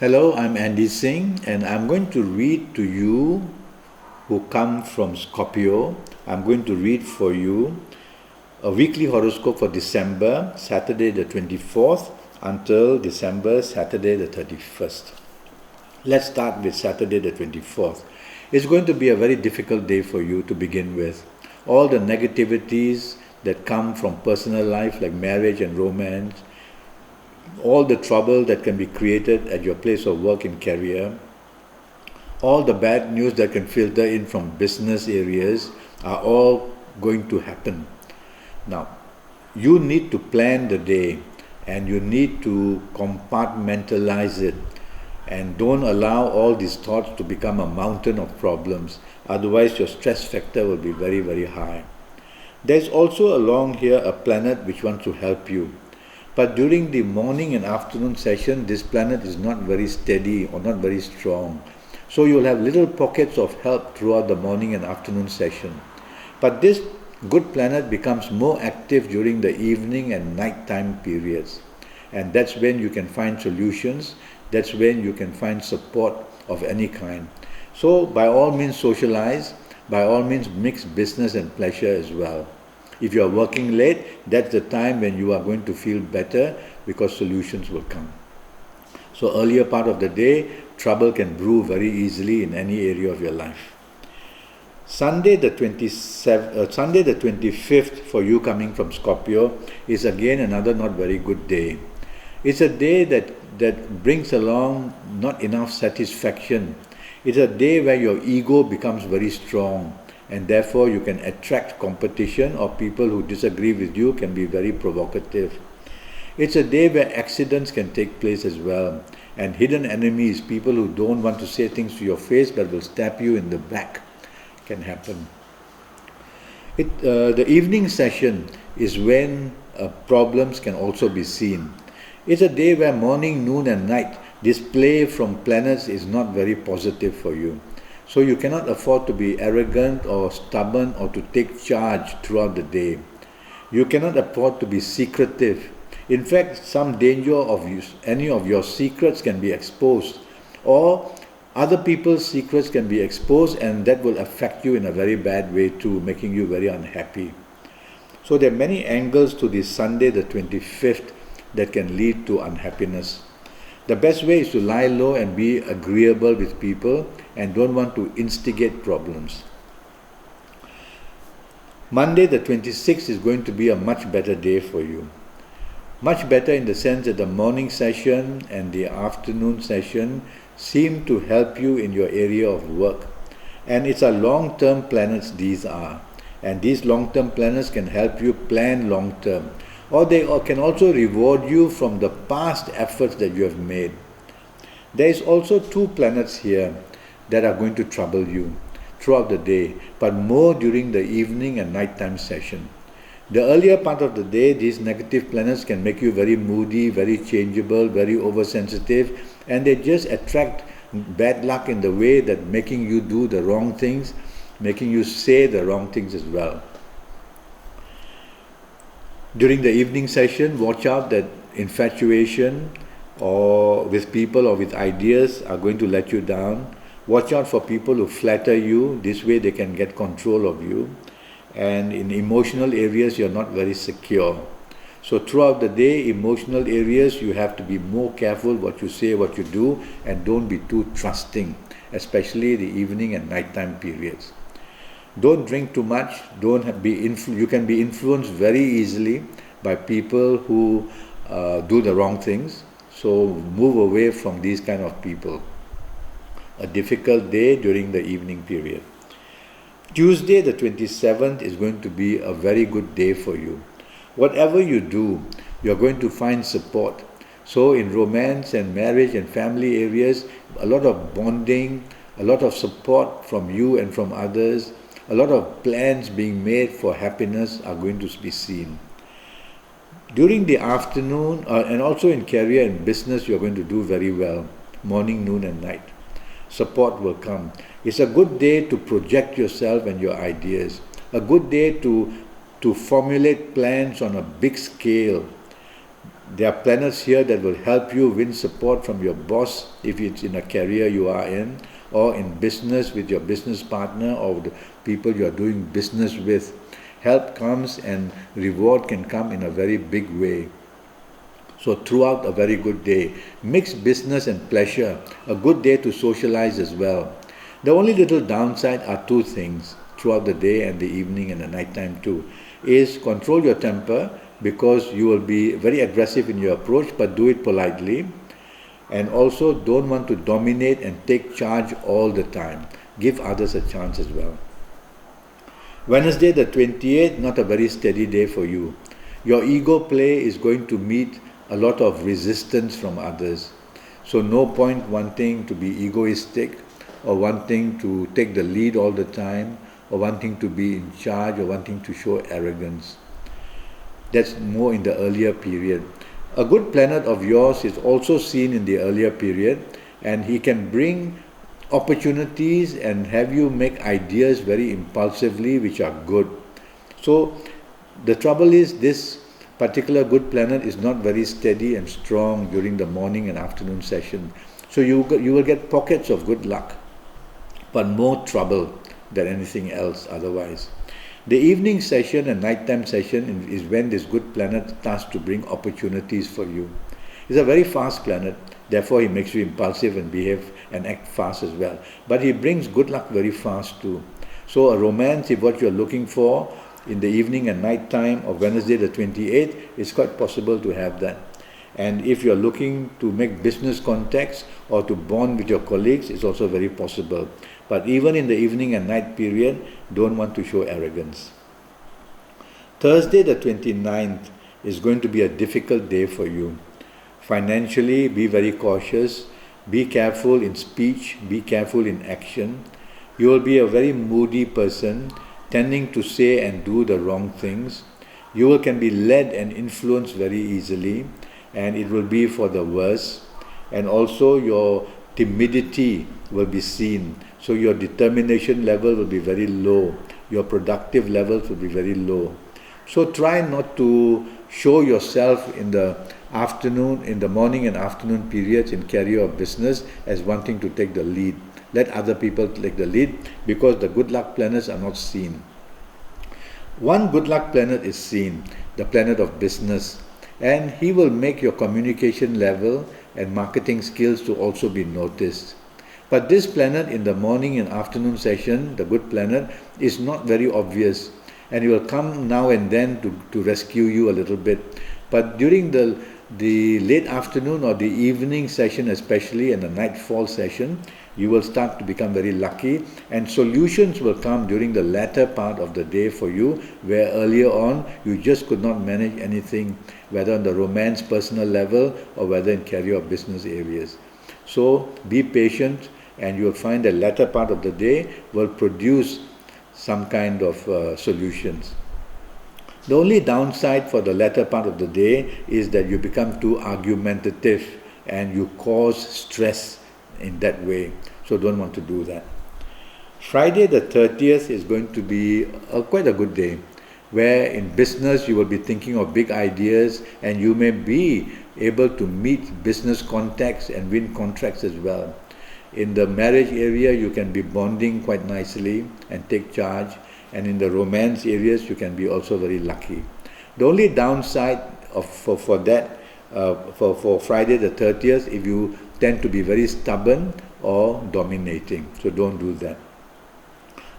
Hello, I'm Andi Singh, and I'm going to read to you who come from Scorpio. I'm going to read for you a weekly horoscope for December, Saturday the 24th, until December, Saturday the 31st. Let's start with Saturday the 24th. It's going to be a very difficult day for you to begin with. All the negativities that come from personal life, like marriage and romance, all the trouble that can be created at your place of work and career, all the bad news that can filter in from business areas are all going to happen. Now, you need to plan the day and you need to compartmentalize it, and don't allow all these thoughts to become a mountain of problems. Otherwise, your stress factor will be very, very high. There's also along here a planet which wants to help you. But during the morning and afternoon session, this planet is not very steady or not very strong. So you'll have little pockets of help throughout the morning and afternoon session. But this good planet becomes more active during the evening and nighttime periods. And that's when you can find solutions. That's when you can find support of any kind. So by all means socialize. By all means mix business and pleasure as well. If you are working late, that's the time when you are going to feel better because solutions will come. So earlier part of the day, trouble can brew very easily in any area of your life. Sunday the 25th for you coming from Scorpio is again another not very good day. It's a day that brings along not enough satisfaction. It's a day where your ego becomes very strong, and therefore you can attract competition, or people who disagree with you can be very provocative. It's a day where accidents can take place as well, and hidden enemies, people who don't want to say things to your face but will stab you in the back, can happen. The evening session is when problems can also be seen. It's a day where morning, noon and night display from planets is not very positive for you. So you cannot afford to be arrogant or stubborn or to take charge throughout the day. You cannot afford to be secretive. In fact, some danger of any of your secrets can be exposed, or other people's secrets can be exposed, and that will affect you in a very bad way too, making you very unhappy. So there are many angles to this Sunday the 25th that can lead to unhappiness. The best way is to lie low and be agreeable with people and don't want to instigate problems. Monday the 26th is going to be a much better day for you. Much better in the sense that the morning session and the afternoon session seem to help you in your area of work. And it's a long-term planets these are. And these long-term planets can help you plan long-term. Or they can also reward you from the past efforts that you have made. There is also two planets here that are going to trouble you throughout the day, but more during the evening and nighttime session. The earlier part of the day, these negative planets can make you very moody, very changeable, very oversensitive, and they just attract bad luck in the way that making you do the wrong things, making you say the wrong things as well. During the evening session, watch out that infatuation or with people or with ideas are going to let you down. Watch out for people who flatter you. This way they can get control of you. And in emotional areas, you're not very secure. So throughout the day, emotional areas, you have to be more careful what you say, what you do, and don't be too trusting, especially the evening and nighttime periods. Don't drink too much. You can be influenced very easily by people who do the wrong things. So move away from these kind of people. A difficult day during the evening period. Tuesday the 27th is going to be a very good day for you. Whatever you do, you're going to find support. So in romance and marriage and family areas, a lot of bonding, a lot of support from you and from others, a lot of plans being made for happiness are going to be seen. During the afternoon and also in career and business, you're going to do very well, morning, noon and night. Support will come. It's a good day to project yourself and your ideas. A good day to formulate plans on a big scale. There are planets here that will help you win support from your boss if it's in a career you are in, or in business with your business partner or the people you are doing business with. Help comes and reward can come in a very big way. So throughout a very good day, mix business and pleasure, a good day to socialize as well. The only little downside are two things throughout the day and the evening and the nighttime too, is control your temper, because you will be very aggressive in your approach, but do it politely. And also don't want to dominate and take charge all the time. Give others a chance as well. Wednesday the 28th, not a very steady day for you. Your ego play is going to meet a lot of resistance from others. So no point wanting to be egoistic, or wanting to take the lead all the time, or wanting to be in charge, or wanting to show arrogance. That's more in the earlier period. A good planet of yours is also seen in the earlier period, and he can bring opportunities and have you make ideas very impulsively, which are good. So the trouble is, this particular good planet is not very steady and strong during the morning and afternoon session. So you will get pockets of good luck, but more trouble than anything else otherwise. The evening session and nighttime session is when this good planet starts to bring opportunities for you. He's a very fast planet, therefore he makes you impulsive and behave and act fast as well. But he brings good luck very fast too. So a romance, if what you're looking for in the evening and night time of Wednesday the 28th, it's quite possible to have that. And if you're looking to make business contacts or to bond with your colleagues, it's also very possible. But even in the evening and night period, don't want to show arrogance. Thursday the 29th is going to be a difficult day for you. Financially, be very cautious. Be careful in speech. Be careful in action. You will be a very moody person, tending to say and do the wrong things. You can be led and influenced very easily, and it will be for the worse. And also your timidity will be seen. So your determination level will be very low. Your productive levels will be very low. So try not to show yourself in the afternoon, in the morning and afternoon periods in career or business as wanting to take the lead. Let other people take the lead, because the good luck planets are not seen. One good luck planet is seen, the planet of business, and he will make your communication level and marketing skills to also be noticed. But this planet in the morning and afternoon session, the good planet, is not very obvious, and he will come now and then to rescue you a little bit. But during the late afternoon or the evening session especially, and the nightfall session, you will start to become very lucky, and solutions will come during the latter part of the day for you, where earlier on you just could not manage anything, whether on the romance personal level or whether in career or business areas. So be patient, and you will find the latter part of the day will produce some kind of solutions. The only downside for the latter part of the day is that you become too argumentative and you cause stress in that way. So don't want to do that. Friday the 30th is going to be quite a good day, where in business you will be thinking of big ideas, and you may be able to meet business contacts and win contracts as well. In the marriage area, you can be bonding quite nicely and take charge, and in the romance areas you can be also very lucky. The only downside for Friday the 30th, if you tend to be very stubborn or dominating, so don't do that.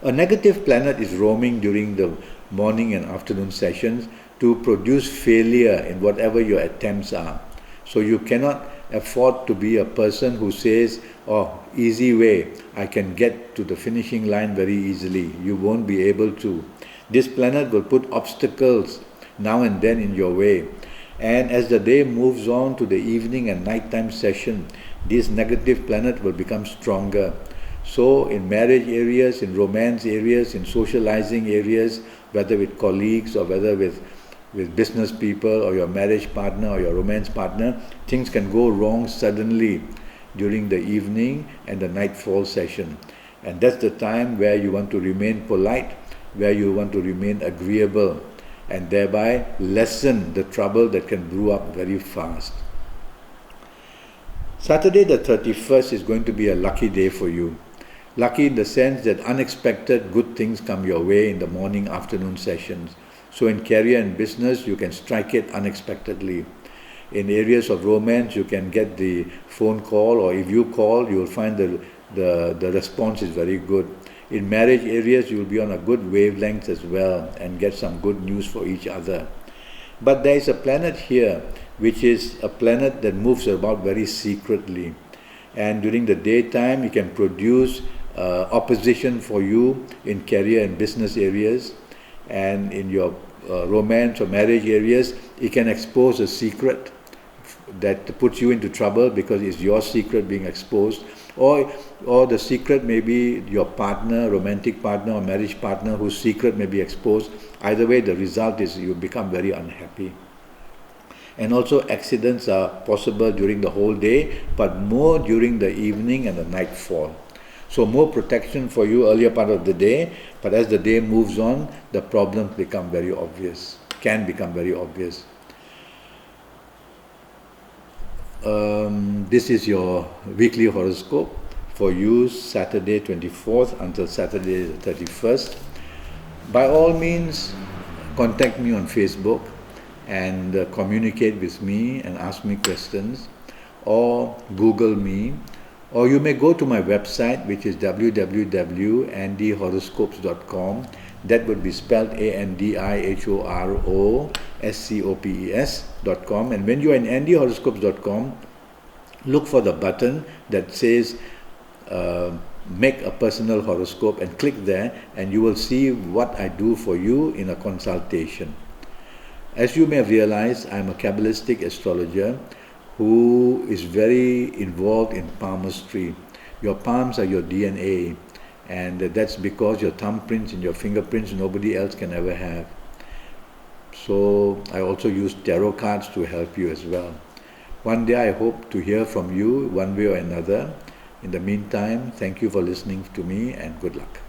A negative planet is roaming during the morning and afternoon sessions to produce failure in whatever your attempts are. So you cannot afford to be a person who says, oh, easy way, I can get to the finishing line very easily. You won't be able to. This planet will put obstacles now and then in your way. And as the day moves on to the evening and nighttime session, this negative planet will become stronger. So in marriage areas, in romance areas, in socializing areas, whether with colleagues or whether with business people or your marriage partner or your romance partner, things can go wrong suddenly during the evening and the nightfall session. And that's the time where you want to remain polite, where you want to remain agreeable, and thereby lessen the trouble that can brew up very fast. Saturday the 31st is going to be a lucky day for you. Lucky in the sense that unexpected good things come your way in the morning, afternoon sessions. So in career and business, you can strike it unexpectedly. In areas of romance, you can get the phone call, or if you call, you will find the response is very good. In marriage areas, you will be on a good wavelength as well and get some good news for each other. But there is a planet here, which is a planet that moves about very secretly. And during the daytime, it can produce opposition for you in career and business areas. And in your romance or marriage areas, it can expose a secret that puts you into trouble because it's your secret being exposed, or the secret may be your partner, romantic partner or marriage partner, whose secret may be exposed. Either way, the result is you become very unhappy. And also accidents are possible during the whole day, but more during the evening and the nightfall. So more protection for you earlier part of the day, but as the day moves on, the problems become very obvious, can become very obvious. This is your weekly horoscope for you Saturday 24th until Saturday 31st. By all means, contact me on Facebook and communicate with me and ask me questions, or Google me, or you may go to my website, which is www.andihoroscopes.com. That would be spelled ANDIHOROSCOPES.com. And when you are in andihoroscopes.com, look for the button that says make a personal horoscope and click there, and you will see what I do for you in a consultation. As you may have realized, I am a Kabbalistic astrologer who is very involved in palmistry. Your palms are your DNA, and that's because your thumbprints and your fingerprints nobody else can ever have. So I also use tarot cards to help you as well. One day I hope to hear from you one way or another. In the meantime, thank you for listening to me, and good luck.